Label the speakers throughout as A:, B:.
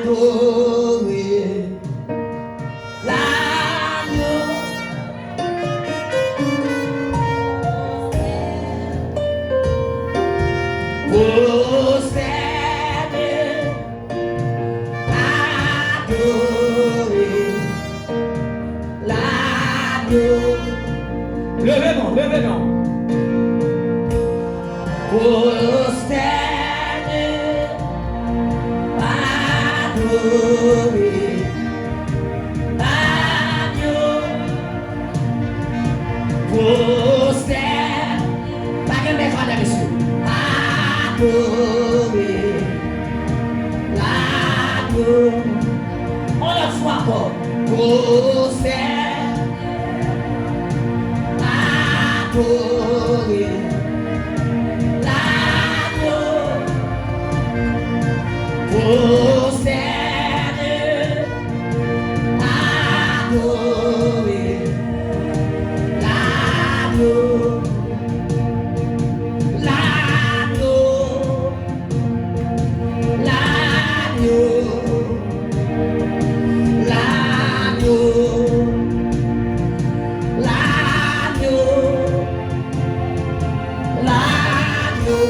A: adorer l'agneau. Prosterner, adorer l'agneau.
B: Levez-nous, levez-nous.
A: Prosterner, adorer l'agneau. Prosterner, pas que mesdames et messieurs, adorer l'agneau. On le voit encore. Prosterner, adorer prosterner, adorer l'agneau, l'agneau, l'agneau, l'agneau, l'agneau,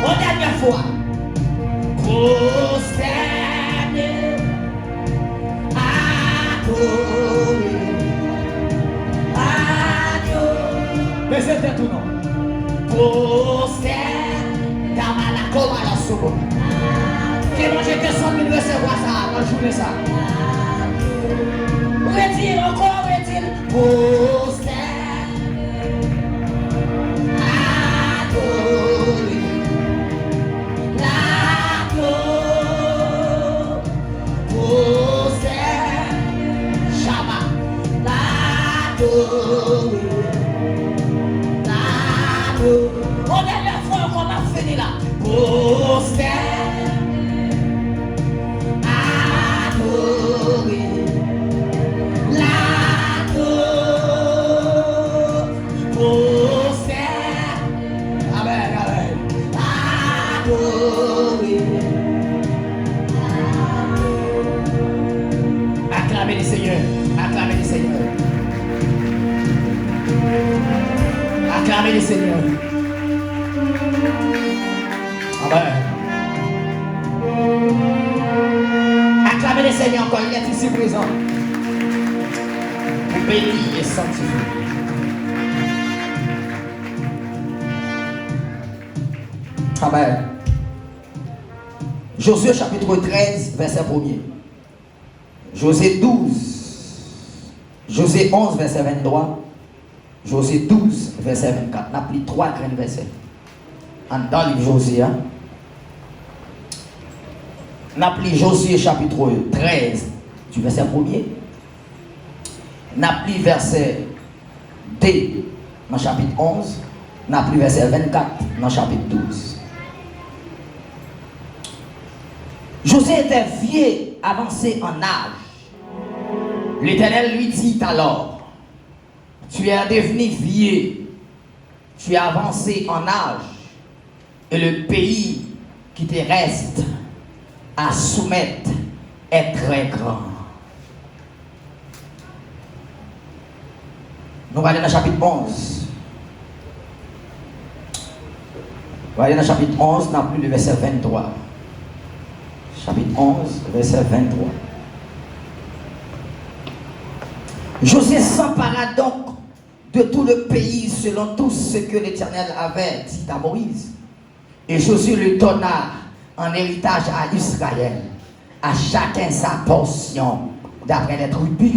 A: une dernière fois. Prosterner, adorer l'agneau.
B: Baissez tête ou non?
A: Prosterner, Damala Komala Sobo. Qui mange tes 100 000 recevoir ça, dans journée ça. Retire encore, retire. Prosterner, adorer l'agneau. Prosterner, Shama, l'adorer l'agneau. On est la fois qu'on a fini là. Prosterner, adorer l'agneau. Prosterner, amen, amen. Adorer. Acclamez le Seigneur, acclamez le Seigneur. Acclamez le Seigneur. Amen. Acclamez le Seigneur quand il est ici présent. Pour bénir et sanctifier. Amen. Josué chapitre 13, verset 1er. Josué 12. Josué 11, verset 23. Josué 12, verset 24. On a pris 3 grands versets. Dans le livre Josué. On a pris Josué chapitre 13, du verset 1er. On a pris verset 2 dans le chapitre 11. On a pris verset 24 dans le chapitre 12. Josué était vieux, avancé en âge. L'Éternel lui dit alors, tu es devenu vieux, tu es avancé en âge, et le pays qui te reste à soumettre est très grand. Nous allons dans le chapitre 11. Nous allons dans le chapitre 11, nous avons plus le verset 23. Chapitre 11, verset 23. Josué s'empara donc de tout le pays selon tout ce que l'Éternel avait dit à Moïse. Et Josué le donna en héritage à Israël, à chacun sa portion d'après les tribus.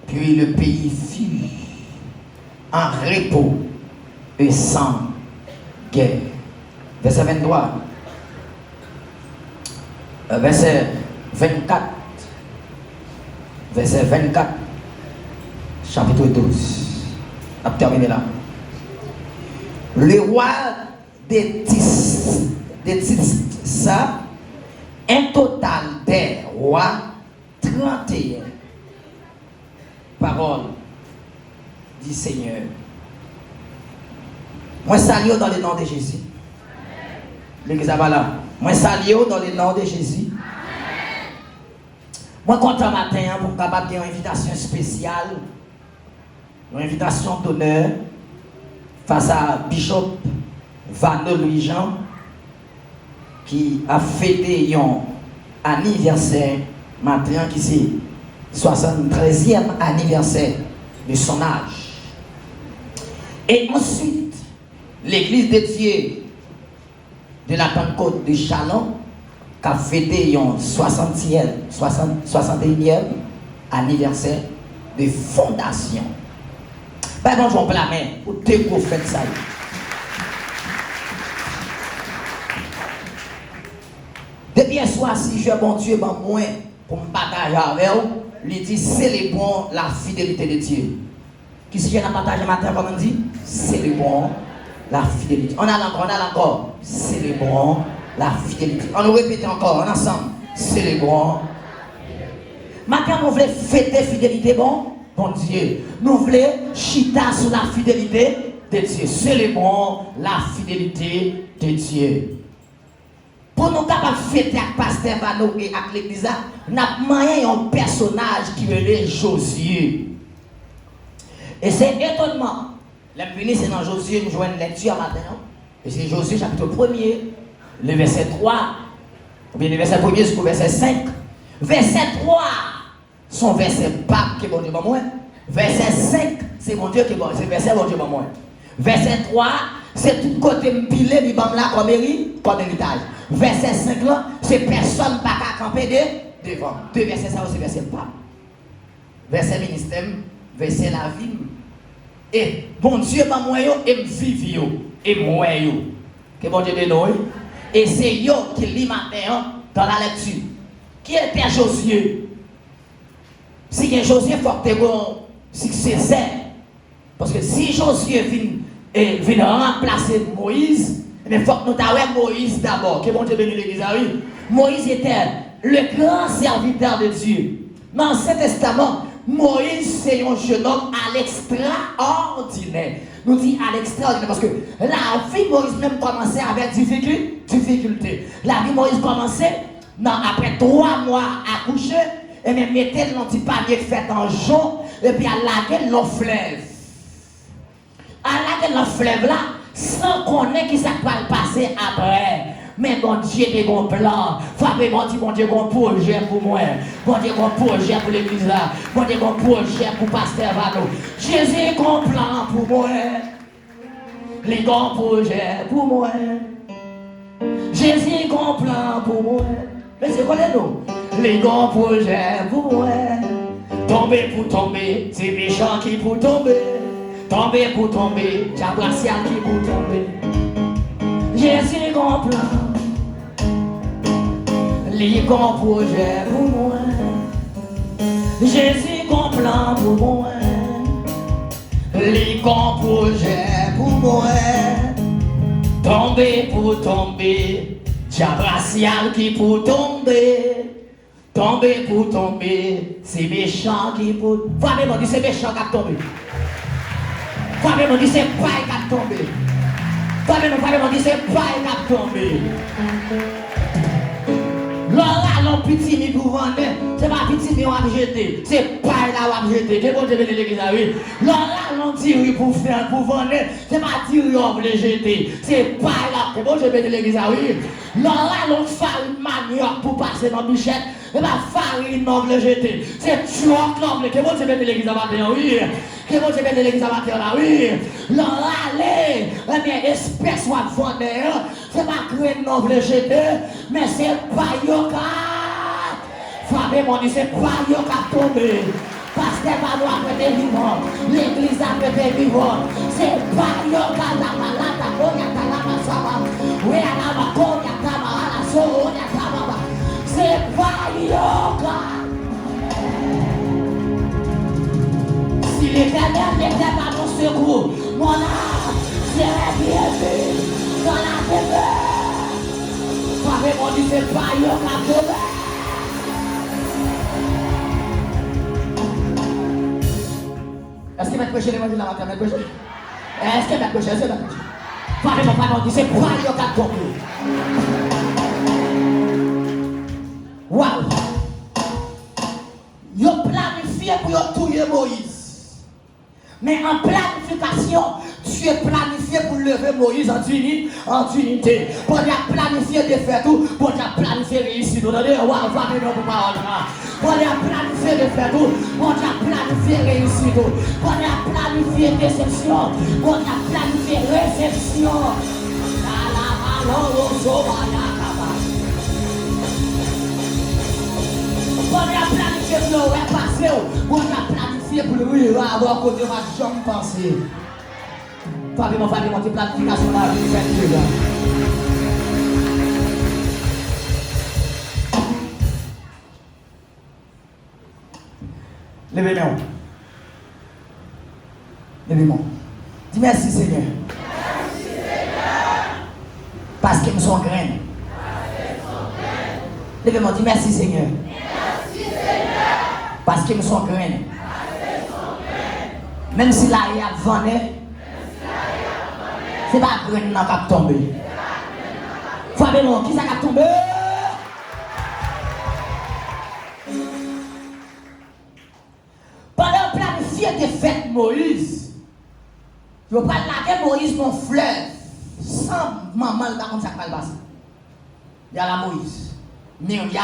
A: Puis le pays fut en repos et sans guerre. Verset 23. Verset 24. Verset 24. Chapitre 12. On va terminer là. Le roi de Tissa, un total des rois 31. Parole du Seigneur. Moi salue dans le nom de Jésus. L'église à là. Moi, salue dans le nom de Jésus. Moi, content matin pour capable une invitation spéciale, une invitation d'honneur face à Bishop Vano Louis-Jean qui a fêté un anniversaire matin qui c'est 73e anniversaire de son âge. Et ensuite, l'église de Dieu de la Pentecôte de Chalon qui a fêté un 61e anniversaire de fondation. Ben bon, je vais blâmer pour deux prophètes ça. Depuis hier soir, si je bon Dieu, ben moi, pour me partager avec vous, il dit célébrons la fidélité de Dieu. Qui si je n'ai partagé matin, comme on dit, célébrons la fidélité. On a encore, célébrons la fidélité. On nous répète encore, on ensemble, célébrons. Maintenant, nous voulons fêter fidélité, bon Dieu. Nous voulons chita sur la fidélité de Dieu. Célébrons la fidélité de Dieu. Pour nous capables de fêter avec Pasteur Vano et avec l'église, nous avons un personnage qui est Josué. Et c'est étonnement. L'impunité, c'est dans Josué, nous jouons une lecture maintenant. Et c'est Josué, chapitre 1er, le verset 3, ou bien le verset 1er jusqu'au verset 5. Verset 3, son verset pape qui est bon Dieu pour moi. Verset 5, c'est mon Dieu qui est bon, c'est verset bon Dieu pour moi. Verset 3, c'est tout côté empilé, du bam là comme héritage. Verset 5 là, c'est personne pas qu'à camper devant. Deux versets ça aussi, verset pape. Verset ministère, verset la vie. Et bon Dieu m'a moi yo et me vivre et moi yo. Que bon Dieu bénisse. Et c'est yo qui lit matin dans la lecture. Qui était Josué? Si il y a Josué, il faut que tu succès. Parce que si Josué vient remplacer Moïse, il faut que nous t'ayons Moïse d'abord. Que bon Dieu bénisse l'église. Moïse était le grand serviteur de Dieu. Dans l'Ancien Testament, Moïse, c'est un jeune homme à l'extraordinaire. Nous disons à l'extraordinaire parce que la vie de Moïse même commençait avec difficulté. La vie de Moïse commençait après 3 mois à coucher et même mettait dans petit panier fait en jaune et puis à laquelle l'on fleuve. À laquelle l'on fleuve là, sans connaître qui ça va passer après. Mais bon Dieu est bon plan. Fabé, bon Dieu, bon projet pour moi. Bon Dieu, bon projet pour l'église là. Bon Dieu, bon projet pour Pasteur Vano. Jésus est bon plan pour moi. Les grands projets pour moi. Jésus est bon plan pour moi. Mais c'est quoi les noms? Les grands projets pour moi. Tomber pour tomber, c'est méchant qui pour tomber. Tomber pour tomber, diable racial qui pour tomber. Jésus est bon plan. Les grands projets pour moi. Jésus grand plan pour moi. Les grands projets pour moi. Tomber pour tomber. Diable racial qui pour tomber. Tomber pour tomber. C'est méchant qui pour. Vraiment dit c'est méchant qui a tombé. Vraiment dit c'est pas qui a tombé. Vraiment dit c'est pas qui a tombé. Laura, l'on petit mi pour vendre, c'est pas petit mi on va jeter, c'est pas là on va jeter. C'est bon de venir l'église oui. Laura, l'on tire pour faire pour vendre, c'est pas tire on va jeter, c'est pas là. C'est bon de venir l'église oui. Laura, l'on farine manioc pour passer dans bichette, c'est pas farine on va jeter, c'est tueur l'homme. C'est bon de venir l'église oui. C'est bon de venir l'église là oui. Laura, allez, mais espèce soit vendeur, c'est pas graine on va jeter, mais c'est pas Fabé mon dit c'est pas yo qui a tombé. Pasteur Vano a été vivant. L'église a été vivant. C'est pas yo qui a la malade. Oui, à la maconia, à la sonia, c'est pas yo qui. Si l'Éternel n'était pas mon secours, mon âme serait bienvenue dans la demeure. Fabé mon dit c'est pas yo qui a tombé. Est-ce que va te prêcher l'évangile la matin? Est-ce que va te prêcher? Est-ce que va te prêcher? Pardon, dit c'est pas yo qui a tombé. lever Moïse en unité. Bon Dieu a planifié de faire tout. Bon Dieu a planifié réussir. Vous entendez? Waouh, va venir pour parole. Bon Dieu a planifié de faire tout. Bon Dieu a planifié réussir tout. Bon Dieu a planifié déception. Bon Dieu a planifié réception. Bon Dieu a planifié pour le repasser. Bon Dieu a planifié pour le avoir côté ma jambe pensée. Fabien, tu planification la vie, faites déjà. Levez-moi. Levez-moi. Dis merci Seigneur.
C: Merci Seigneur.
A: Parce qu'ils me sont graines. Levez-moi, dis merci Seigneur.
C: Merci Seigneur.
A: Parce qu'ils me sont graines. Même si la y a vanné, c'est pas graine qui a tombé. Fabien, qui ça a tombé? Pendant le planifié de fête Moïse, je ne vais pas laguer Moïse mon fleuve sans maman le comme ça va passer. Il y a la Moïse, Myriam,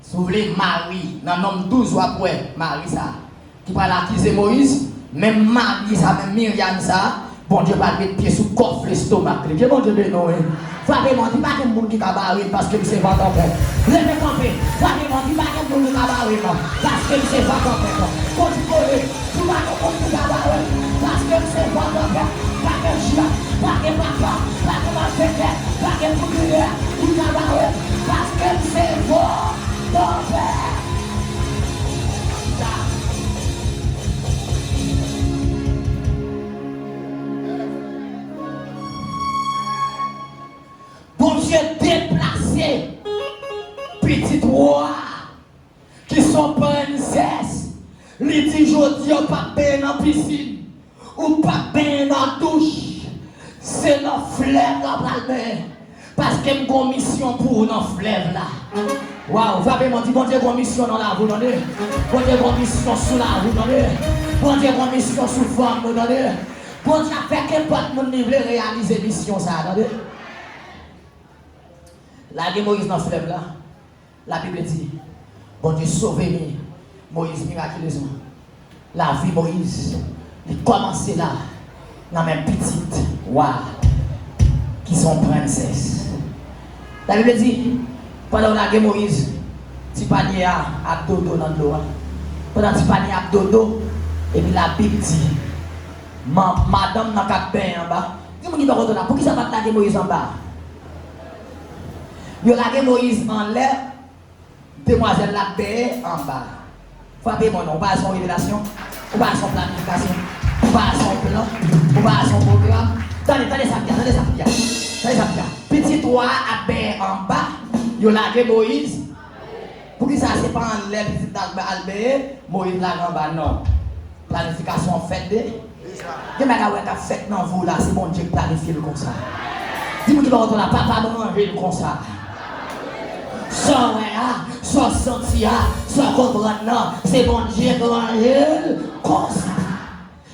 A: si vous voulez Marie, dans le nom 12 ou après, Marie ça, qui va l'accuser Moïse, même Marie ça, même Myriam ça, bon Dieu va mettre pied sous le coffre, l'estomac. Que bon Dieu bénisse. Fabien, dis pas que le monde qui va barrer parce que c'est pas ton père. Levez camper. Fabien, dis pas que le monde qui va barrer parce que c'est pas ton père. Continuez. Dis pas que le monde qui va barrer parce que c'est pas ton père. Pas que chien, pas que papa, pas que ma fête, pas que couture, il va barrer parce que c'est pas ton père. Bon Dieu déplacé, petit roi, qui sont princesses, les dit aujourd'hui, ou pas bien dans la piscine, ou pas bien dans la douche, c'est dans le fleuve dans la mer, parce qu'il y a une mission pour dans le fleuve là. Waouh, va bien dire, bon Dieu, une mission dans la vous donnez, bon Dieu, une mission sous la vous donnez, bon Dieu, une mission sous forme vous donnez, bon Dieu, fait qu'importe mon niveau réaliser mission ça, attendez. La Moïse dans le fleuve là, la Bible dit, bon Dieu sauvé Moïse miraculeusement. La vie Moïse, il commence là, dans mes petites waouh, qui sont princesses. La Bible dit, pendant la Moïse, tu panier à dodo dans l'eau. Pendant tu panier à dodo, et puis la Bible dit, madame n'a qu'à bain en bas. Dis-moi qui va pour qui ça va la Moïse en bas? Il y a Moïse en l'air, demoiselle la paix en bas. Frappez mon nom, pas son révélation, ou pas son planification, ou pas son plan, ou pas son programme. Attendez ça bien. Petit roi à paix en bas, il y a Moïse. Pour qui ça, c'est pas en l'air, petit Albert, Moïse là en bas, non. Planification faite. Je vais vous fait dans vous là, c'est bon Dieu qui planifie le comme ça. Dis-moi qui va retourner là, papa manger le comme ça. Sans rien, sans sentir, sans comprendre, c'est bon Dieu qui mange comme ça.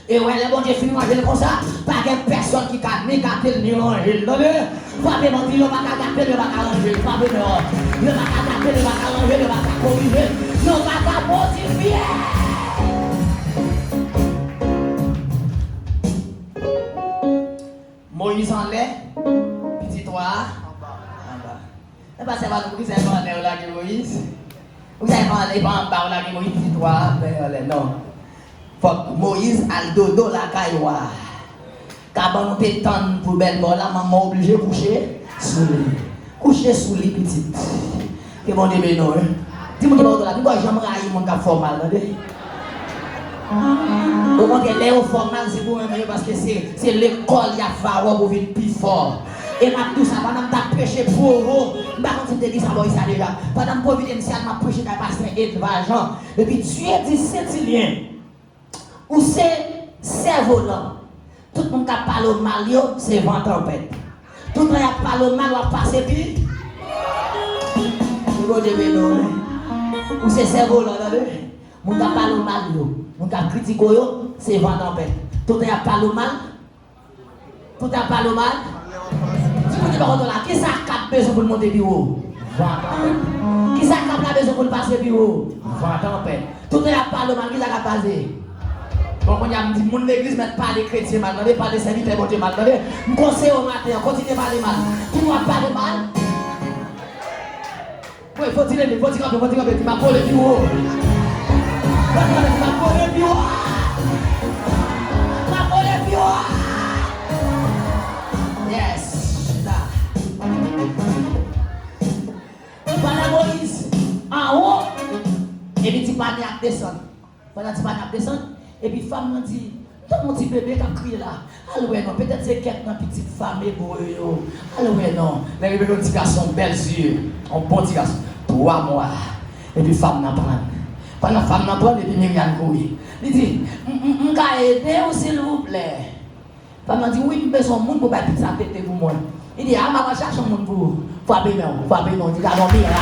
A: Et ouais, le bon Dieu finit manger comme ça, pas de personne qui a ni gâté ni manger. Pas de mentir, il ne va pas gâter, il ne va pas manger. Pas de dehors, il ne va pas gâter, il ne va pas manger, il ne va pas corriger, il ne va pas modifier. Moïse en l'air, petit roi. Parce que vous avez parlé de Moïse. Vous avez parlé de Moïse, petit roi. Non. Faut que Moïse a le dodo la cailloua. Quand on te tend pour belle bolle, maman obligé de coucher sous lui. Coucher sous lui, petite. Que bon Dieu bénisse. Dis-moi qui là, pourquoi j'aime railler mon cap formal, attendez? Au contraire, l'air formal, c'est pour moi parce que c'est l'école qui a fait pour venir plus fort. Et ma tout ça, pendant que tu as prêché pour vous, je ne sais pas si tu dis ça déjà. Pendant que providentiel m'a prêché qu'à passer Edvajan. Et puis Dieu dit Saint-Hilien, où c'est cerveau là. Tout le monde qui a parlé au mal, c'est vent tempête. Tout le monde qui a parlé au mal, va passer puis. Où c'est cerveau là, attendez. Mon qui a parlé au mal, mon qui a critiqué, c'est vent tempête. Tout le monde qui a parlé au mal. Tout à parler mal. Si vous dites par contre là, qui ça a besoin pour monter plus haut? Qui ça a besoin pour passer plus haut? Tout à parler mal, qui ça a passé? Bon, on y a dit, mon église met pas les chrétiens mal, pas les serviteurs bon Dieu mal. Je conseille au matin, continuez à parler mal. Tu dois parler mal. Oui, faut dire, tu m'as collé plus haut. Tu m'as collé plus haut. Yes. Pendant Moïse, en haut, et puis tu vas descendre. Pendant tu vas descendre, et puis femme m'a dit, tout mon petit bébé qui a crié là. Alors non, peut-être c'est quelqu'un petite femme et beau. Alors non, mais il y a un petit garçon, belles yeux, un bon petit garçon, 3 mois. Et puis femme n'a pas. Pendant femme n'a pas, et puis Myriam couille. Il dit, je vais aider s'il vous plaît. Femme m'a dit, oui, je besoin de monde pour faire pizza pété pour moi. Il dit, ah, je vais chercher un monde pour frapper non. Il dit, ah non, Myriam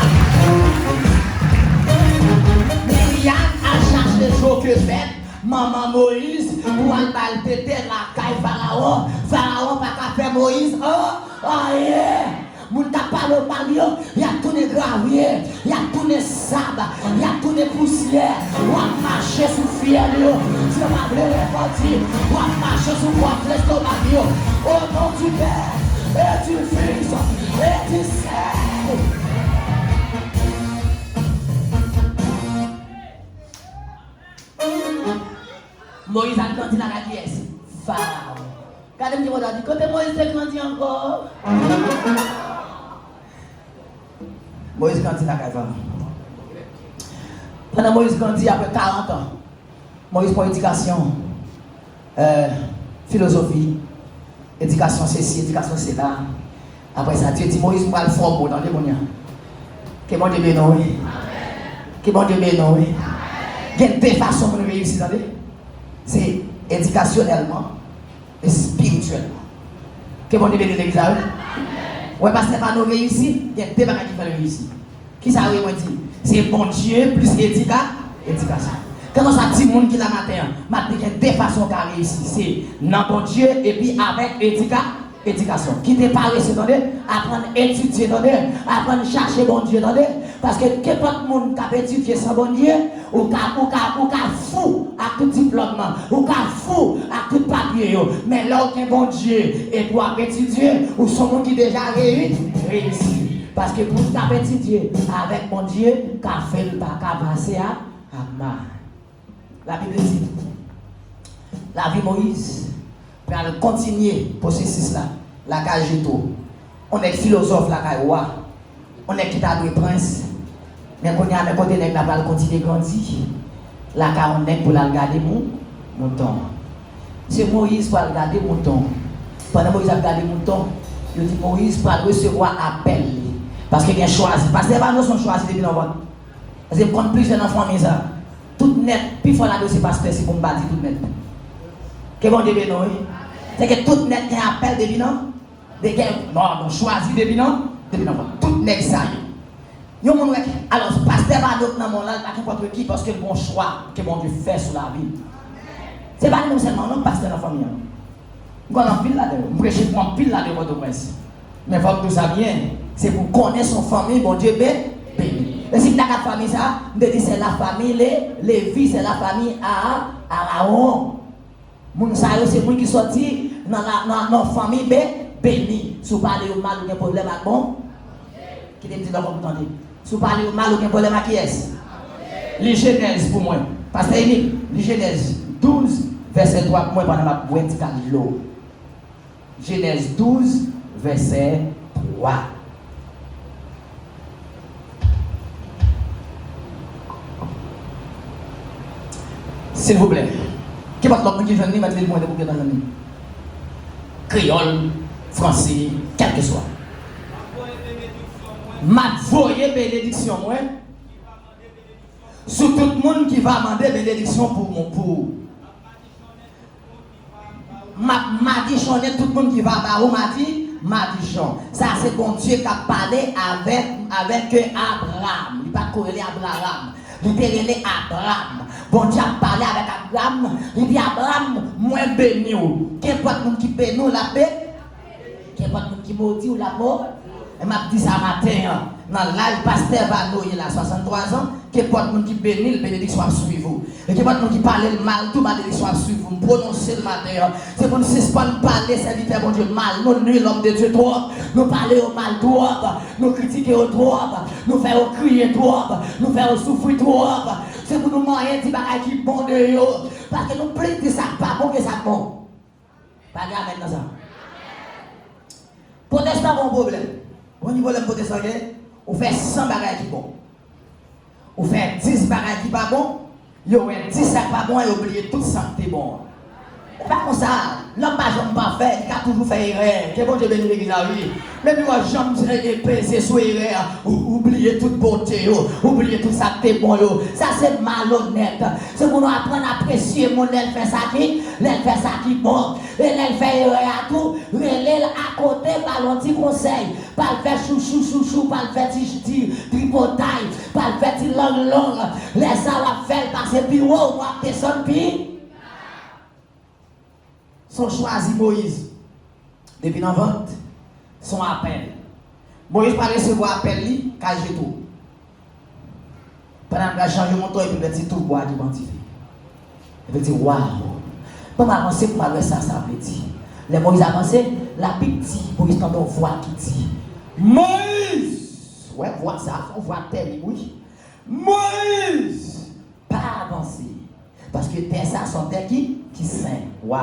A: a cherché le jour que fait. Maman Moïse, pour aller péter la caille Pharaon. Pharaon va pas faire Moïse. Oh, yeah. Moun ta parle mal yo, y a tout les graviers, y a tout les sables, y a tout les poussières. On a marché sous fiel yo, c'est pas vrai réparti. On a marché sous quoi l'estomac yo. Au nom du Père et du Fils et du Saint. Moïse a grandi dans la pièce. Pharaon. Regardez-moi, dit, quand Moïse a grandi encore. Moïse grandit dans la Pharaon. Pendant Moïse grandit après 40 ans, Moïse prend éducation, philosophie, éducation c'est éducation c'est là. Après ça, Dieu dit Moïse va le former dans les moyens. Que bon Dieu bénisse. Que bon Dieu bénisse. Il y a deux façons pour nous réussir. C'est éducationnellement et spirituellement. Que bon Dieu bénisse l'église. Oui, parce que pas nous réussir, il y a deux bagages qui font réussir. Qui ça veut dire? C'est bon Dieu plus éducation. Quand ça dit monde qui la matin, il y a deux façons de réussir. C'est dans bon Dieu et puis avec éducation. Qui te parle, c'est apprendre à étudier, apprendre à chercher bon Dieu. Parce que n'importe le monde qui a étudié sans bon Dieu, ou qui a fou à tout diplôme, ou qui a fou à tout papier. Mais là où bon Dieu et pour étudier, ou son monde qui déjà réussi. Parce que pour étudier avec mon Dieu, qui a fait le pas passer à ma. La Bible dit, la vie Moïse, va continuer le processus là, la cage tout. On est philosophe, la cage roi, on est quitte de prince, mais quand on a un côté, on va continuer à grandir. La cage on est pour la garder mon temps. C'est Moïse pour garder mon temps. Pendant Moïse a gardé mon temps, il dit Moïse pour recevoir appel. Parce qu'il a choisi. Parce que les parents sont choisis depuis l'enfant. Parce que quand plusieurs enfants mis ça, tout net, puis il faut la dossier pasteur si vous me battez tout net. Que bon Dieu bénisse. C'est que tout net qui appelle depuis non. Non, choisi depuis non. Tout net ça. Alors, pasteur va d'autres dans mon là, pas n'importe qui, parce que le bon choix que bon Dieu fait sur la vie. C'est pas nous seulement, non, pasteur dans la famille. Nous avons pile là-dedans. Nous prêchons pour pile là-dedans de prince. Mais il faut que nous sachions, c'est pour connaître son famille, bon Dieu béni. Et si vous avez la famille, ça, vous dites c'est la famille Lévi, c'est la famille Aaron. C'est moi qui sorti dans la famille béni. Si vous parlez au mal ou un problème avec bon, qui te dit dans votre entendez. Si vous parlez au mal ou un problème avec qui est-ce? Les Genèse pour moi. Parce que les Genèse 12, verset 3 pour moi, pendant ma boîte de l'eau. Genèse 12, verset 3. S'il vous plaît, qui va l'autre qui vient de mettre le moins de bouquet dans la nuit? Créole, français, quel que soit. Ma voyez bénédiction, moi. Sur tout le monde qui va demander bénédiction pour mon pour. Ma dit tout le monde qui va barou m'a dit ça c'est bon Dieu qui a parlé avec Abraham. Il pas corrélé Abraham. Il était Abraham. Bon Dieu a parlé avec Abraham. Il dit Abraham, moi béni. Qu'importe monde qui béni la paix, qu'il y a pas de monde qui maudit ou la mort. Et m'a dit ça matin, dans le live, pasteur Vano, il a 63 ans, qu'il n'y a pas de monde qui bénit, le bénédiction à suivre. Et qu'il n'y a pas de monde qui parle le mal, tout bénédiction à suivre. Vous prononcez le matin. C'est pour nous suspendre parler, serviteur bon Dieu, mal. Nous nuit l'homme de Dieu trop. Nous parler au mal trop. Nous critiquer au trop. Nous faire crier trop. Nous faire souffrir trop. C'est pour nous moyens de bagaille qui bon de eux. Parce que nous plaisons ça pas bon que ça bon. Pas grave maintenant ça. Protestant bon problème. Au niveau de protestant, on fait 100 bagages qui bon. On fait 10 bagages qui pas bon. Yo ouais 10 ça pas bon et oublier tout ça qui est bon. C'est pas comme ça. L'homme pas jamais pas fait, il a toujours fait erreur. Que bon Dieu bénisse l'église à lui. Mais nous jamais peser sur erreur, oublier toute beauté, oublier tout ça qui est bon. Ça c'est malhonnête. C'est pour nous apprendre à apprécier mon elle fait ça qui bon. Et elle fait erreur à tout, elle à côté par l'anti conseil, par le faire chou, par le faire tripotaille, par le faire long, laisse ça la faire passer plus haut, moi personne plus. Sont choisi Moïse depuis dans vente son appel. Moïse pas recevoir appel li, caché tout. Pendant qu'il change mon toit et puis il dit tout bois du bantifié. Il dit waouh. Comment avancer pour avoir ça veut dire. Les Moïse avancé, la petite Moïse quand on voit qui dit Moïse. Ouais, voix ça, on voit terre oui. Moïse pas avancer parce que terre ça sont terre qui saint. Waouh.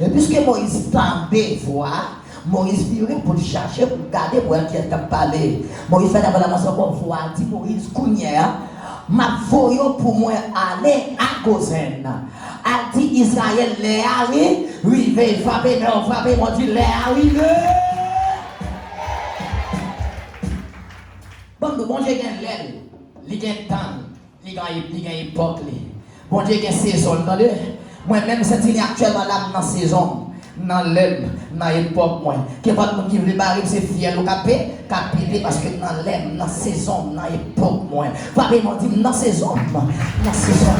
A: Et puisque Moïse tendait voir, Moïse virait pour chercher, pour garder, pour qui est parler. Moïse fait d'abord la mention comme foi, dit Moïse, Kounia, ma voyo pour moi aller à Gozen. A dit Israël, les arrive, rive, frappez, on dit les arrive. Bon Dieu gagne l'aile, il gagne temps, il gagne époque. Bon Dieu gagne saison, entendez? Moi-même, c'est actuellement là dans la saison, dans l'aime, dans l'époque, moi. Qu'il n'y a pas de monde qui veut barrer, c'est fier au capé, parce que dans l'aime, dans la saison, dans l'époque, moi. Vraiment, dit dans la saison, dans la saison.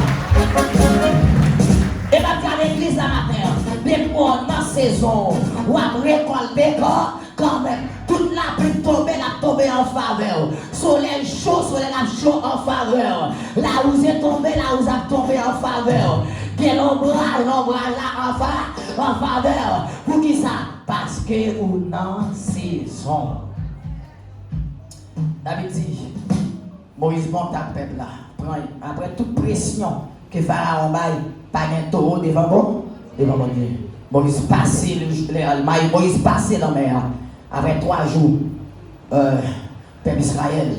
A: Et bien, dans l'église, la matin, les mois dans la saison, ou à récolter quand même, toute la pluie tombée en faveur. Soleil chaud en faveur. Là où c'est tombé, là où c'est tombé en faveur. Quel ombrage là en faveur. Pour qui ça? Parce que on en saison. David dit, Moïse monte à peuple là. Après toute pression que Pharaon baille, pas un taureau devant bon Dieu. Moïse passe Moïse passe dans la mer. Après 3 jours, peuple Israël,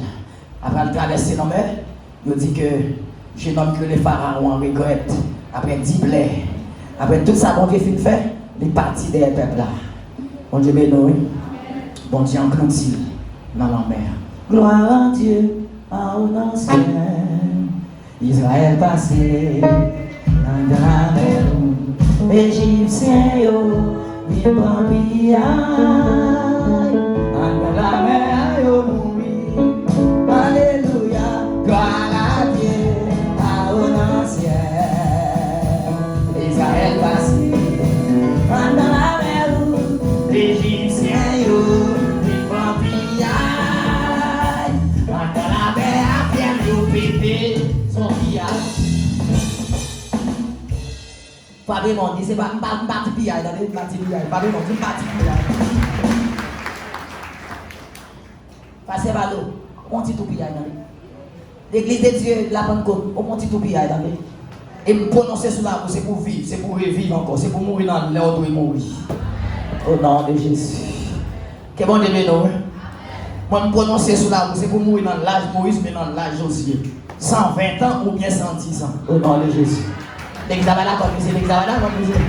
A: après traverser la mer, il dit que je nomme que les pharaons en regrette. Après 10 plaies, après tout ça, bon Dieu fin fait, il est parti des peuples là. Bon Dieu béni, bon Dieu enclentil dans la mer. Gloire à Dieu, en ancien, Israël passé dans la mer, Égyptiens yo, ils prend pillage, dans la mer yo mourir. Alléluia, gloire à Dieu, en ancien. Israël passé, dans la mer, l'Égyptien yo, il prend pillage, dans la mer, à faire yo péter son pillage. Pas vraiment dit, c'est pas un parti pillage, dans les partis pillage, pas vraiment dit parti pillage. Passez par l'eau, on dit tout pillage dans l'église de Dieu, la Pentecôte, on dit tout pillage dans l'église. Et me prononcer sur la bouche, c'est pour vivre, c'est pour revivre encore, c'est pour mourir dans l'ordre de mourir. Au nom de Jésus. Que bon Dieu bénisse. Moi, me prononcer sur la bouche, c'est pour mourir dans l'âge Moïse, mais dans l'âge Josué. 120 ans ou bien 110 ans. Au nom de Jésus. L'examen là, comme c'est l'examen là, comme c'est.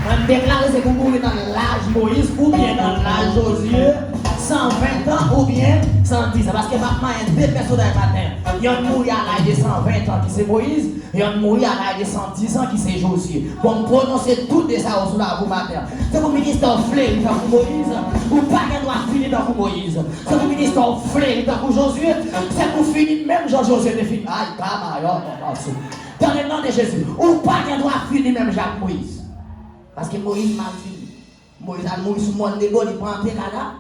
A: Moi, me déclarer, c'est pour mourir dans l'âge Moïse ou bien dans l'âge Josué. 120 ans ou bien 110 ans. Parce que maintenant, il y a 2 personnes dans le matin. Il y a un mourir à l'âge de 120 ans qui c'est Moïse. Il y a un mourir à l'âge de 110 ans qui c'est Josué. Pour me prononcer tout de ça au la vous matin. C'est pour le ministre Flé, dans Moïse. Ou pas qu'elle doit finir dans Moïse. C'est pour le ministre Flé, dans Josué. C'est pour finir même Jean-Josué de finir. Aïe, dans le nom de Jésus. Ou pas qu'elle doit finir même Jacques Moïse. Parce que Moïse m'a fini. Moïse a mouru sur le monde de bon, il prend un Canaan.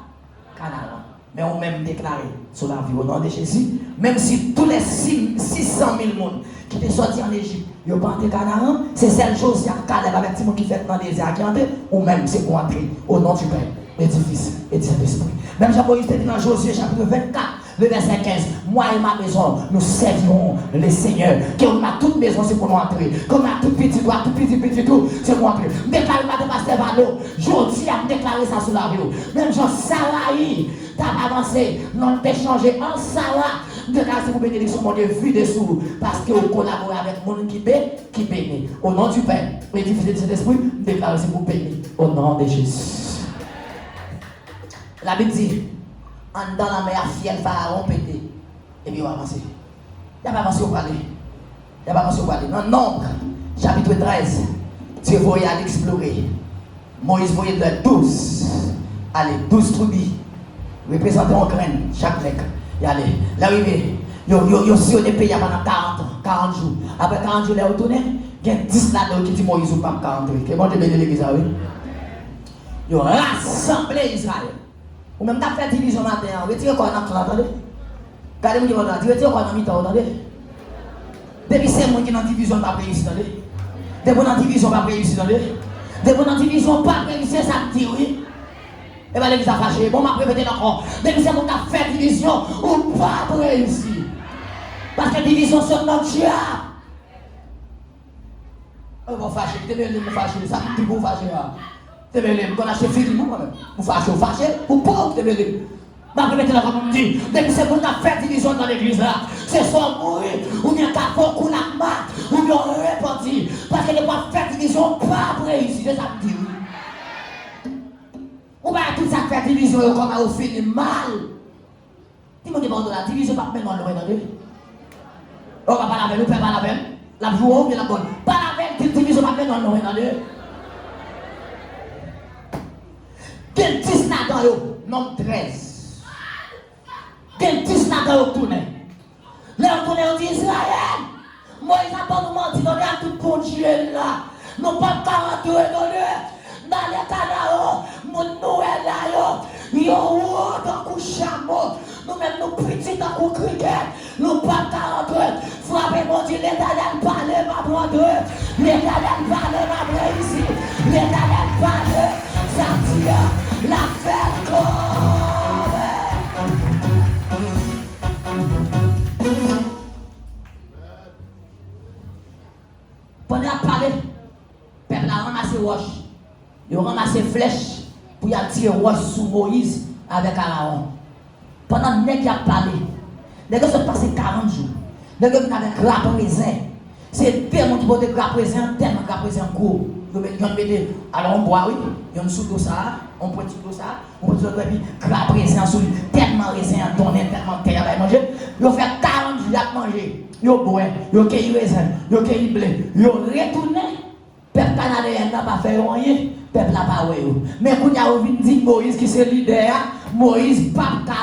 A: Mais on même déclaré sur la vie au nom de Jésus, même si tous les 600 000 monde qui étaient sortis en Égypte, ils ont pas entré Canaan, c'est celle chose qui a Caleb avec tout le monde qui fait dans les désert qui entré, ou même c'est pour entrer au nom du Père, et du Fils et du Saint-Esprit. Même Jean-Moïse était dans Josué chapitre 24, le verset 15. Moi et ma maison, nous servirons le Seigneur. Qu'on a toute maison, c'est pour nous entrer. Qu'on a tout petit doigt, tout petit tout, c'est pour entrer. Déclaré ma pasteur Valo, je dis à me déclarer ça sur la vie. Même Jean Salahi, t'as avancé, non t'es changé en Salah. Déclarez vos bénédictions, mon Dieu, vu dessous. Parce que vous collaborez avec mon qui bénit. Au nom du Père, et du Fils et de Saint-Esprit, déclarez vous bénir. Au nom de Jésus. La Bible dit, en dans la mer, fiel Pharaon pété. Et puis on va avancer. Il n'y a pas avancé au palais. Il n'y a pas avancé au palais. Dans Nombre, chapitre 13, Dieu voyait aller explorer. Moïse voyait de 12. Allez, 12 tribus. Représentant en graine, chaque mec. Et allez, l'arrivée. Ils sont des pays pendant 40 jours. Après 40 jours, ils sont retournés. Il y a 10 là-dedans qui disent Moïse ou pas 40 jours. Quel bon Dieu bénit l'église, oui. Ils ont rassemblé Israël. Ou même t'as fait division matin, retirez quoi dans attendez. Regardez-moi qui va dire, retirez quoi dans mi-temps, attendez. Depuis c'est moi qui dans division pas réussi, attendez. Depuis dans division pas réussi, attendez. Depuis dans division pas réussi, ça me dit oui. Et bien l'église a fâché, bon m'a répété encore. Depuis c'est moi qui a fait division ou pas réussi. Parce que division c'est notre Dieu. On va fâcher, t'es bien me fâcher, ça me dit vous fâcher. T'es bien, quand on a acheté film, moi-même. Vous fâchez, vous pauvres, t'es bien. Ma première comme on me dit, dès que c'est pour nous faire division dans l'église là, c'est soit mourir, ou bien qu'à faire coup la mat, ou bien repartir. Parce que ne pas faire division, pas réussir, c'est ça que je dis. Ou bien tout ça faire division, comme on finit mal. Dis-moi que la division, pas même dans le regardez. On va pas la peine, on peut pas la peine. La joie ou bien la bonne. Pas la peine, division, pas même dans le regardez. Quel 10 là-dedans, non 13. Quel 10 là-dedans, tourné. Là, on tourne, on dit Israël. Moïse n'a pas nous menti, on a tout bon Dieu là. Nous pas 42 dans les canaux, mon Noël là, yo, dans le chameau. Nous-mêmes, nous petits dans le cricket. Nous pas 42. Frappez mon Dieu, l'Éternel parle, ma brode. L'Éternel parle, ma brode ici. L'Éternel parle, ça tire, la fête corps. Pendant à parler, le peuple a ramassé roche. Il a ramassé flèche pour y tirer roche sous Moïse avec Aaron. Pendant que nèg a parlé, nèg a passé 40 jours. Nèg a avec grappe raisin. C'est tellement qui porte grappe raisin, tellement grappe raisin gros. Alors on boit, oui, il y a une soupe de ça, on prend tout ça, on prend tout ça, et puis grappe raisin sous lui, tellement raisin donné, tellement terre à manger. Il fait 40 jours à manger. Il boit, il cueille raisin, il cueille blé, il retourne. Peuple canadien n'a pas fait rien, peuple n'a pas fait. Mais quand il y a oublié dit Moïse qui c'est leader, Moïse pas 40.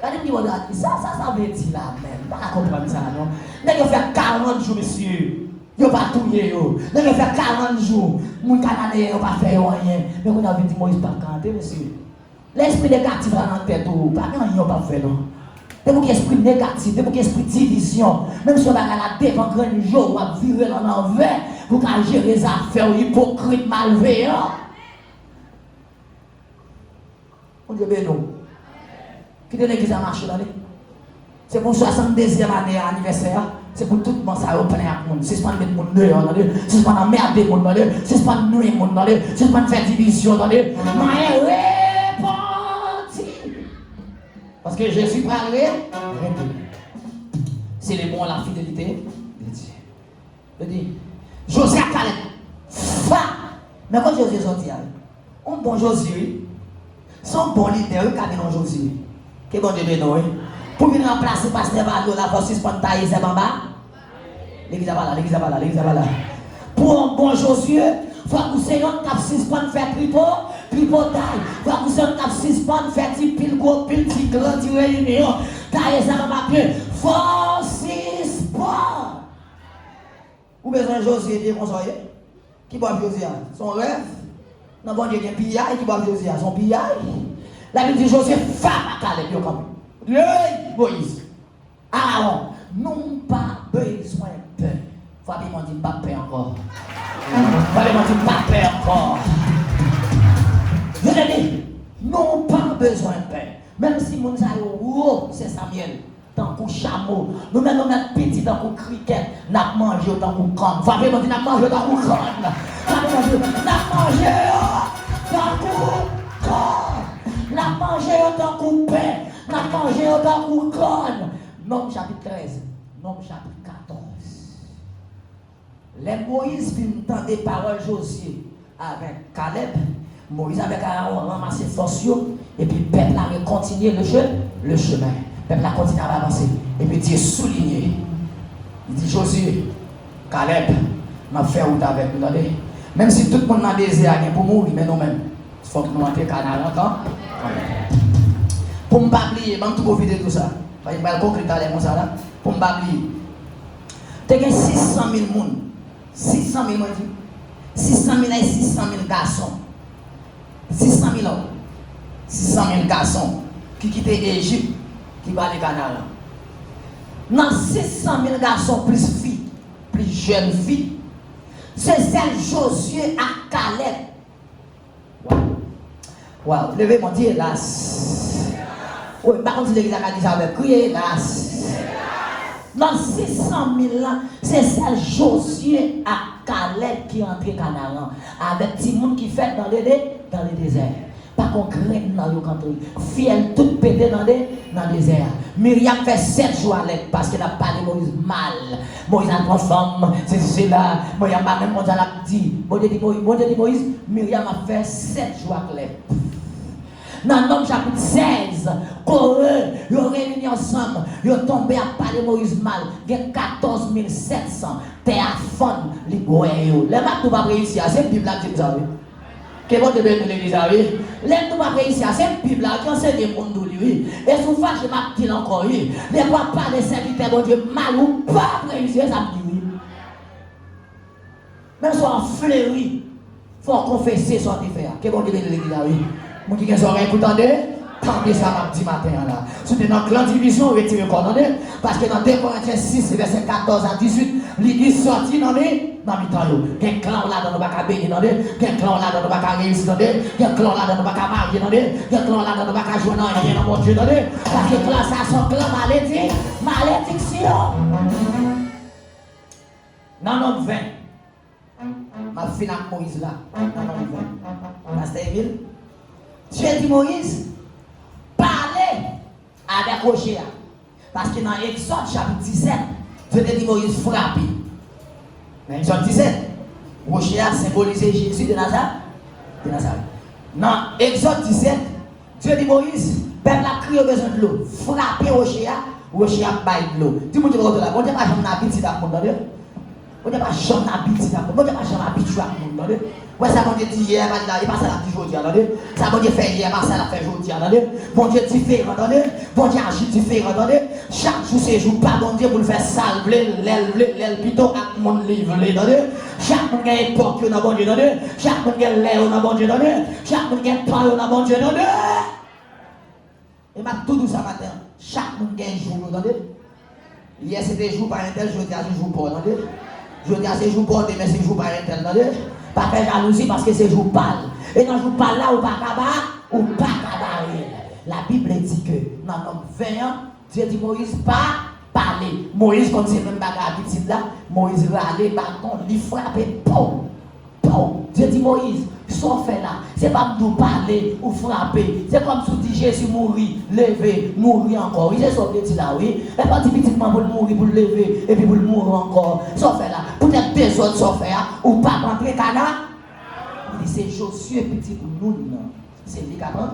A: Regardez-moi, ça veut dire là même. Pas comprendre ça, non? Vous fait 40 jours, monsieur. Vous pas tout yo. Vous fait 40 jours. Mon canadien n'a pas fait rien. Mais quand on a dit Moïse pas 40, monsieur. L'esprit négatif dans la tête, pas rien, pas fait, non? De pour esprit négatif, de pour esprit division, même si on a la tête en grand jour, on va vivre dans l'envers, pour qu'on gère les affaires hypocrites, malveillants. On dit, ben non. Qui donne l'église à marcher dans les. C'est pour 62e année anniversaire, c'est pour tout le monde, ça plein à monde. C'est pas de mettre mon dehors, c'est pas de merder mon dans c'est pas de nouer mon dans c'est pas de faire division dans les. Parce que Jésus parlait, c'est les bons la fidélité de Dieu. Je dis, Josué a parlé, mais quand Josué est sorti, un bon Josué, son bon leader, il a mis Josué. Quel bon Dieu béni, pour venir remplacer Pasteur Valo, la force suspendre tailler, c'est en bas. L'église à là, l'église à là, l'église à là. Pour un bon Josué, il faut que vous soyez un cap suspendre faire tripotaille. Il faut que vous soyez un cap suspendre faire pile gros, pile petit grand, petit réunion. Tailler, ça va m'appeler force suspendre. Ou besoin de Josué bien conseillé? Qui boit Josué? Son rêve? Non, bon Dieu, il y a un pillage qui va Josué à son pillage. La Bible dit Josué, femme à Caleb, il y a comme Moïse. Aaron, non pas besoin de peur. Fabien m'a dit pas peur encore. Fabien m'a dit pas peur encore. Je l'ai dit, non pas besoin de peur. Même si mon aïe, c'est Samuel. Tant qu'on chameau, nous-mêmes on a petit tant qu'on cricket, n'a mangé tant qu'on corne. Fabien m'a dit n'a mangé tant qu'on corne. Fabien m'a dit n'a mangé tant qu'on corne. N'a mangé tant qu'on pain. N'a mangé tant qu'on corne. Nom chapitre 13, Nom chapitre 14. Les Moïse vient entendre des paroles Josué avec Caleb. Moïse avec Aaron ramassé force et puis le peuple a continué le chemin. Le peuple a continué à avancer. Et puis Dieu souligné. Il dit Josué, Caleb, m'a fait route avec nous. Même si tout le monde a désert pour mourir, mais nous-mêmes, il faut que nous entrions Canaan encore. Pour ne pas oublier, je vais tout profiter de tout ça. Je vais conclure comme ça là. Pour ne pas oublier. Tu as 600 000 personnes. 600 000 personnes. 600 000 et 600 000 garçons. 600 000 hommes. 600 000 garçons qui quittent l'Égypte, qui vont aller au Canaan. Dans 600 000 garçons plus filles, plus jeunes filles, c'est celle Josué à Caleb. Wow, levez mon Dieu, hélas. Oui, par contre, l'église a dit ça avec crier, hélas. Dans 600 000 ans, c'est celle Josué à Caleb qui est entré au Canaan. Avec des gens qui fait dans le désert. Pas qu'on craigne dans le country. Fiel tout pété dans le désert. Myriam fait 7 jours à l'aide parce qu'elle a parlé de Moïse mal. Moïse a transformé, c'est là. Moïse a même dit, Moïse, Myriam a fait 7 jours à l'aide. Dans Nom chapitre 16, Corée, ils ont réuni ensemble, ils ont tombé à parler de Moïse mal. Il y a 14 700 terre fond, les bois. Les maps ne pas réussir, c'est la Bible qui dit ça. Que vous devez nous l'église, oui. Les nous pas réussir, c'est la Bible qui enseigne le monde, oui. Et si vous faites, je m'appelle encore, oui. Les voix pas de serviteurs, mon Dieu, mal ou pas réussir, ça me dit, oui. Même si on fleuri, il faut confesser son affaire. Que vous devez nous l'église, oui. Mon Dieu, qu'est-ce que vous entendez? Tendez ça mardi matin là. C'était dans la division, retirez encore, parce que dans 2 Corinthiens 6, verset 14 à 18, l'église sortit dans les temps. Il y a un clan là dans le bac à bénir, il y a un clan là dans le bac à réussir, il y a un clan là dans le bac à marier, il y a un clan là dans le bac à jouer dans mon Dieu, parce que clan ça son clan malédiction. Dans notre 20, ma fille avec Moïse là, dans notre 20, Pasteur Emile, Dieu dit Moïse, parlez avec Rocher. Parce que dans Exode chapitre 17, Dieu dit Moïse frappé. Dans Exode 17, Rocher a symbolisé Jésus de Nazareth. Dans Exode 17, Dieu dit Moïse, peuple a crié au besoin de l'eau. Frappez Rocher a baillé de l'eau. Dis-moi de l'autre là, on ne dit pas jamais habitué à mon monde. On ne dit pas jamais habitué à mon monde. On ne dit pas jamais habitué à mon monde. Ouais, ça bon Dieu dit hier, il passe à la petite aujourd'hui, attendez. Ça bon Dieu fait hier, passe à la fin aujourd'hui, attendez. Bon Dieu différent, attendez. Bon Dieu agit différent, attendez. Chaque jour c'est jour, pas bon Dieu pour le faire salver, l'aile plutôt à mon livre, attendez. Chaque monde a époque, on a bon Dieu, attendez. Chaque monde a l'air, on a bon Dieu, attendez. Chaque monde a temps, on a bon Dieu, attendez. Et m'a tout dit ça matin. Chaque monde a un jour, attendez. Hier c'était jour par un tel, aujourd'hui c'est jour pour, attendez. Aujourd'hui c'est jour pour, demain c'est jour par un tel, attendez. Pas faire jalousie parce que c'est jour pâle. Et dans le jour pâle là, ou pas cabaret. La Bible dit que dans Nom 20 ans, Dieu dit Moïse pas parler. Moïse, comme c'est même bagarre petite là, Moïse va aller bâton, lui frapper, pom. Dieu dit Moïse, son fait là, c'est pas nous parler ou frapper. C'est comme si dit Jésus mourir, lever, mourir encore. Il est son petit là, oui. Et pas dit petitement pour mourir, pour lever, et puis pour mourir encore. Son fait là, peut-être deux autres son fait là, ou pas rentrer Canaan. Il dit c'est Josué petit pour nous, c'est lui qui a rentré.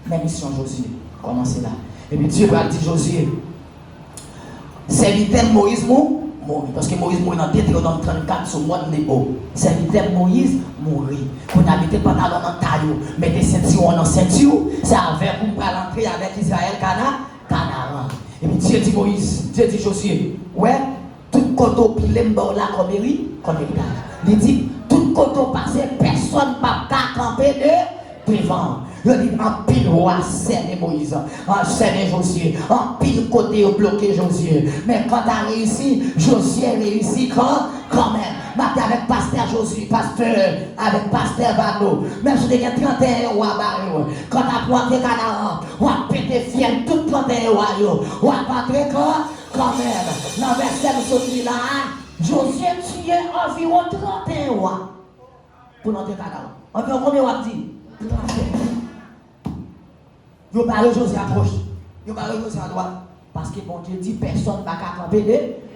A: Mais mission Josué, commencez là. Et puis Dieu va dire Josué, serviteur Moïse mourir. Parce que Moïse mourit dans Deutéronome 34 sur le monde Nebo. Serviteur Moïse mourit. Pour n'habiter pantalon dans taillot, mettez ceinture dans ceinture, c'est avec pour l'entrer avec Israël Canaan. Et puis Dieu dit Moïse, Dieu dit Josué, ouais, tout côté pilé là comme héritage. Il dit, tout côté passé, personne ne va camper devant. Je dis en pile roi, c'est Moïse, en scène Josué, en pile côté au bloqué Josué. Mais quand tu as réussi, Josué réussi quand même. Maintenant avec pasteur Josué, avec pasteur Vano, même si tu as 31 rois, quand tu as planté Canaan, on a pété fiel tout 31 rois, on a planté quand même. Dans le verset de sorti là, Josué tué environ 31 rois pour notre Canaan. Environ combien on dit? 31. Vous parlez Josué à gauche, vous parlez Josué à droite. Parce que bon Dieu dit personne ne va camper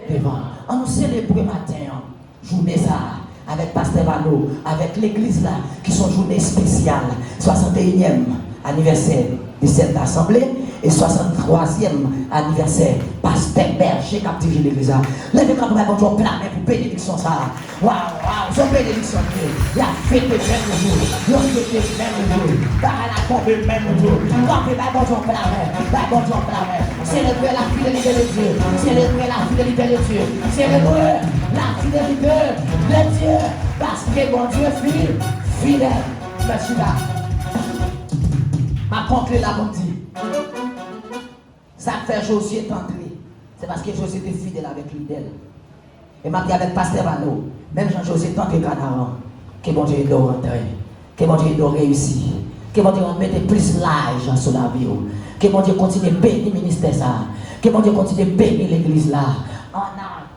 A: devant. On nous célèbre matin, journée ça, avec Pasteur Vano, avec l'église là, qui sont journées spéciales, 61e anniversaire de cette assemblée et 63e anniversaire Pasteur Berger qui a dirigé l'église. Levez quand même votre plein pour bénédiction ça. Waouh, son bénédiction. La fête de même jour, la fête de même jour, la tombe de même jour. Quand vous avez votre plein, célébrez la fidélité de Dieu, célébrez la fidélité de Dieu, célébrez la fidélité de Dieu, parce que mon Dieu est fidèle. Merci là. Ma conclue là, mon dit. Ça fait Josué entrer. C'est parce que Josué était fidèle avec l'idée. Et maintenant avec Pasteur Vano, même Jean-Josué tant que Canaan, que bon Dieu doit rentrer, que bon Dieu doit réussir, que bon Dieu mette plus l'argent sur la vie, que bon Dieu continue à bénir le ministère ça, que bon Dieu continue à bénir l'église là,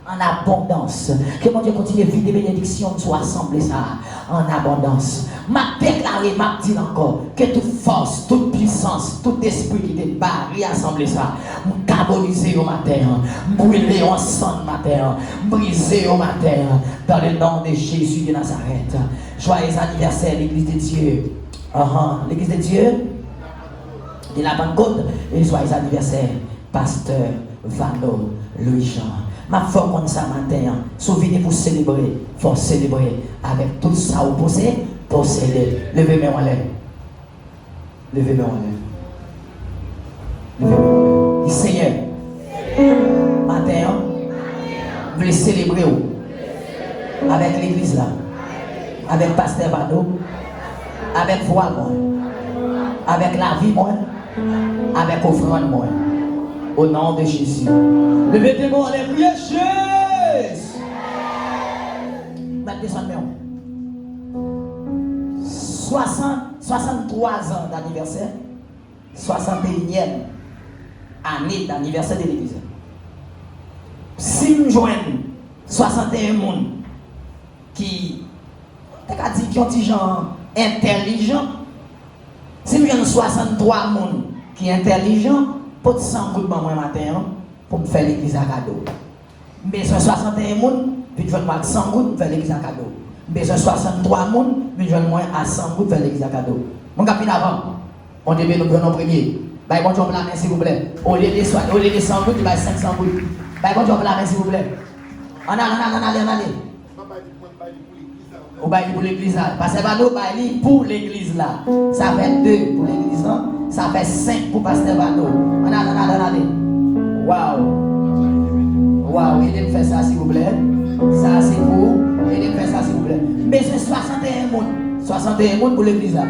A: en abondance, que mon Dieu continue à vivre des bénédictions sur l'assemblée ça, en abondance. M'a déclaré, m'a dit encore, que toute force, toute puissance, tout esprit qui te barre, assemblée ça, carboniser au matin, brûler ensemble matin, briser au matin, dans le nom de Jésus de Nazareth. Joyeux anniversaire, l'église de Dieu. L'église de Dieu, de la Pentecôte, et joyeux anniversaire, pasteur Vano Louis-Jean. Ma foi comme ça matin, souvenez pour célébrer, faut célébrer avec tout ça vous possédez. Levez-moi en l'air. Levez-moi en l'air. Levez-moi en l'air. Seigneur, matin, vous voulez célébrer avec l'église là, avec Pasteur Vano, avec voix moi, avec la vie moi, avec offrande moi. Au nom de Jésus. Levez-moi les prières, Jésus. Maintenant, 63 ans d'anniversaire, 61e année d'anniversaire de l'église. Si nous joignons 61 personnes qui ont des gens intelligents, si nous joignons 63 personnes qui sont intelligents, pas de 100 gouttes de matin pour me faire l'église à cadeau. Mais 61 personnes, puis je vais moi 100 gouttes pour faire l'église à cadeau. Mais 63 personnes, puis je vais moi à 100 gouttes pour faire l'église à cadeau. Mon capitaine avant, on devait nous prendre en premier. Bah, bon, j'en blâme, s'il vous plaît. Au lieu de 100 gouttes, il va 500 gouttes. Bah, bon, j'en blâme, s'il vous plaît. Allez. On va pour l'église là. Parce que Vano va pour l'église là. Ça fait 2 pour l'église là. Ça fait 5 pour Pasteur Vano. Allez. Waouh. Aidez-moi faire ça s'il vous plaît. Ça c'est pour. Aidez-moi faire ça s'il vous plaît. Mais c'est 61 personnes. 61 personnes pour l'église là.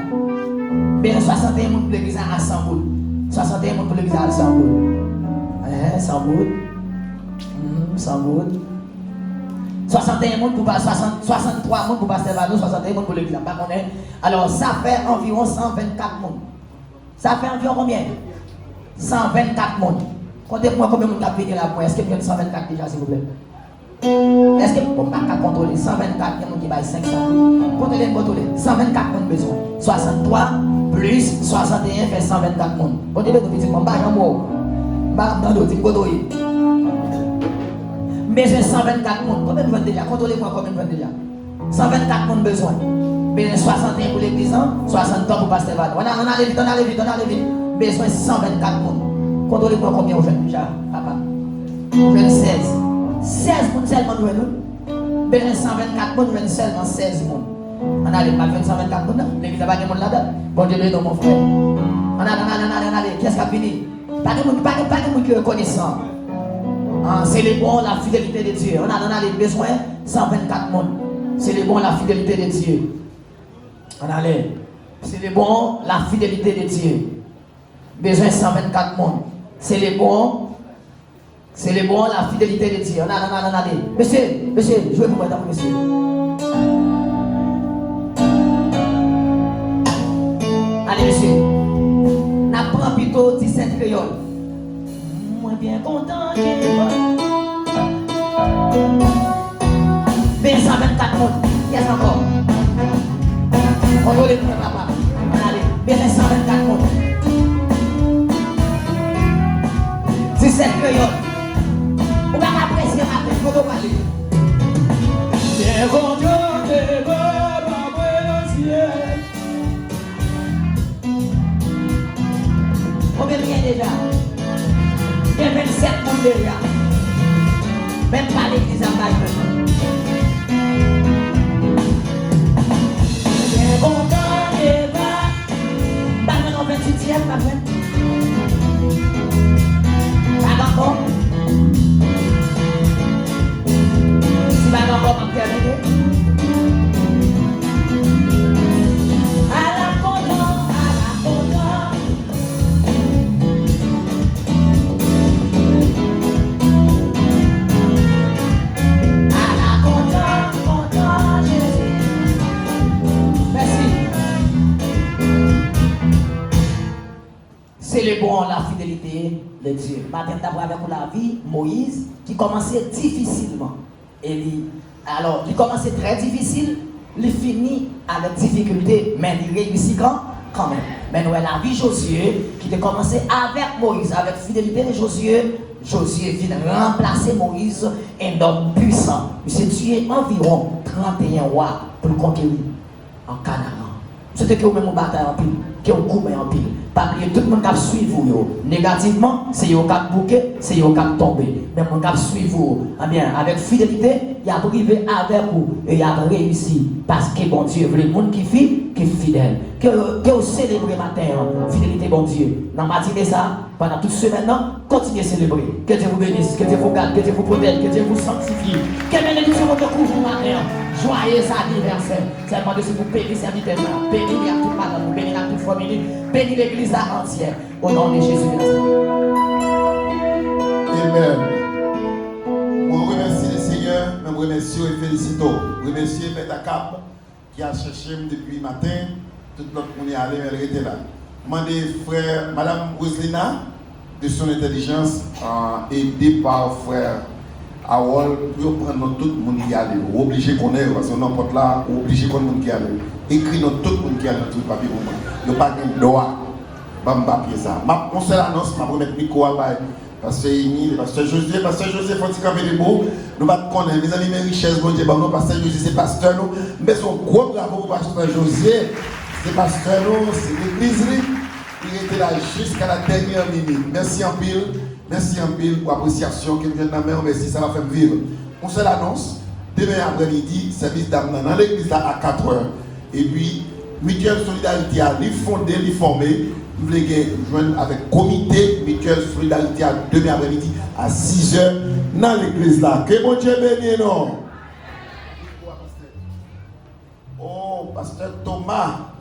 A: Mais 61 personnes pour l'église là à 100 gouttes. 61 personnes pour l'église là à 100 gouttes. 100 gouttes. 100 gouttes. 61 personnes pour 63 personnes pour Pasteur Vano, 61 personnes pour l'église. Alors ça fait environ 124 personnes. Ça fait environ combien? 124 personnes. Comptez-moi combien de monde a venu là pour. Est-ce que vous avez 124 déjà s'il vous plaît? Est-ce que vous pouvez contrôler 124 qui va 500? Contrôlez. 124 personnes besoin. 63 plus 61 fait 124 personnes. Contrôlez tout petit monde. Mais j'ai 124 personnes. Combien de vous déjà? Contrôlez-moi combien de vous déjà? 124 personnes besoin. Mais 61 pour l'église, 63 pour Pasteur Vano. On allait vite. Besoin 124 personnes. Contrôlez-moi combien vous faites déjà, papa? Vous faites 16. 16 personnes seulement nous avons. Besoin 124 personnes, nous avons seulement 16 personnes. On allait pas faire 124 personnes. L'église n'a pas de monde là-dedans. Bon Dieu, dans mon frère. On allait. Qu'est-ce qui a fini? Pas de monde qui est reconnaissant. Célébrons la fidélité de Dieu. On a besoin 124 personnes. Célébrons la fidélité de Dieu. On allait. Célébrons la fidélité de Dieu. Besoin 124 monde. Célébrons la fidélité de Dieu. On allez. Monsieur, je vais vous mettre pour monsieur. Allez, monsieur. N'apprends plutôt 17 créoles. Moi bien content. Ben 124 monde. Qu'est-ce encore? On doit les prendre là-bas. Allez, ben 124 monde. 17 créoles. On va apprécier après. Faut pas parler.
B: Bien content de voir ma ciel.
A: Combien de bien déjà? Il y a 27 monde déjà. Même pas l'église à Baye. Bien content de voir. Pas maintenant 28e, pas même. Pas encore. Si pas encore, on va terminer. À la content. Célébrons la fidélité de Dieu. Matin d'abord avec la vie, Moïse, qui commençait difficilement. Alors, il commençait très difficile, il finit avec difficulté, mais il réussit quand même. Mais nous avons la vie Josué, qui a commencé avec Moïse, avec fidélité de Josué. Josué vient remplacer Moïse, un homme puissant. Il s'est tué environ 31 rois pour le conquérir en Canaan. C'était que vous-même bataille en pile, que vous coupez en pile. Pas oublier tout le monde qui suit vous. Négativement, c'est vous qui bouquet, c'est vous qui tombé. Mais mon qui suit vous, eh bien, avec fidélité, il a arrivé avec vous et il a réussi. Parce que bon Dieu, le monde qui est fidèle. Que vous célébrez matin, fidélité bon Dieu. Dans ma matinée ça, pendant toute semaine, continuez à célébrer. Que Dieu vous bénisse, que Dieu vous garde, que Dieu vous protège, que Dieu vous sanctifie. Que bénédiction vous couvre matin. Joyeux anniversaire. Seulement de si vous bénissez serviteur, bénissez à toute madame, bénissez à toute famille, bénissez l'église entière. Au nom de Jésus.
D: Amen. On remercie le Seigneur, nous remercions et félicitons. Remercier Maître Cap qui a cherché depuis le matin. Tout notre monde est allé, elle était là. Demandez frère, Madame Roselina, de son intelligence, aidée par frère Awol, pour prendre tout le monde qui allait. Obligé qu'on ait, parce que n'importe là, obligé qu'on ait monde qui allait. Écrit dans tout le monde qui allait dans tout le papier. Il n'y a pas de droit. Papier ça. On se l'annonce, je vais remettre le micro à Pasteur Émile, Pasteur José, faut dire qu'on des mots. Nous ne connaissons pas, mes amis, mes richesses, bon Dieu, Pasteur José, c'est pasteur, nous. Mais son gros bravo pour Pasteur José, c'est pasteur, nous, c'est l'église, il était là jusqu'à la dernière minute. Merci en pile pour l'appréciation que nous venons de faire, merci, ça va faire vivre. On se l'annonce, demain après-midi, service d'âme dans l'église à 4h. Et puis, Mutuelle Solidarité a fondé, formé. Nous voulons joindre avec le comité Mutuelle Solidarité à demain après-midi à 6h dans l'église là. Que bon Dieu bénisse, non? Oh, Pasteur Thomas.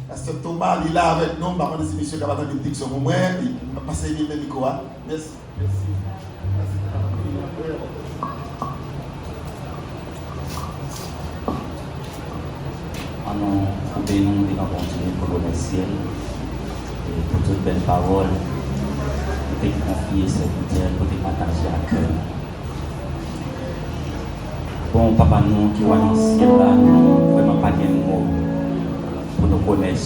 D: Pasteur Thomas, il est là avec nous. Je vais demander si monsieur Kabata a une diction pour moi. Il va passer le micro. Merci.
E: Nous bénissons continuer pour le ciel et pour toutes belles paroles, pour te confier serviteur, pour te partager à cœur. Bon, papa, nous qui sommes dans le ciel là, nous vraiment pas de mots pour nous connaître.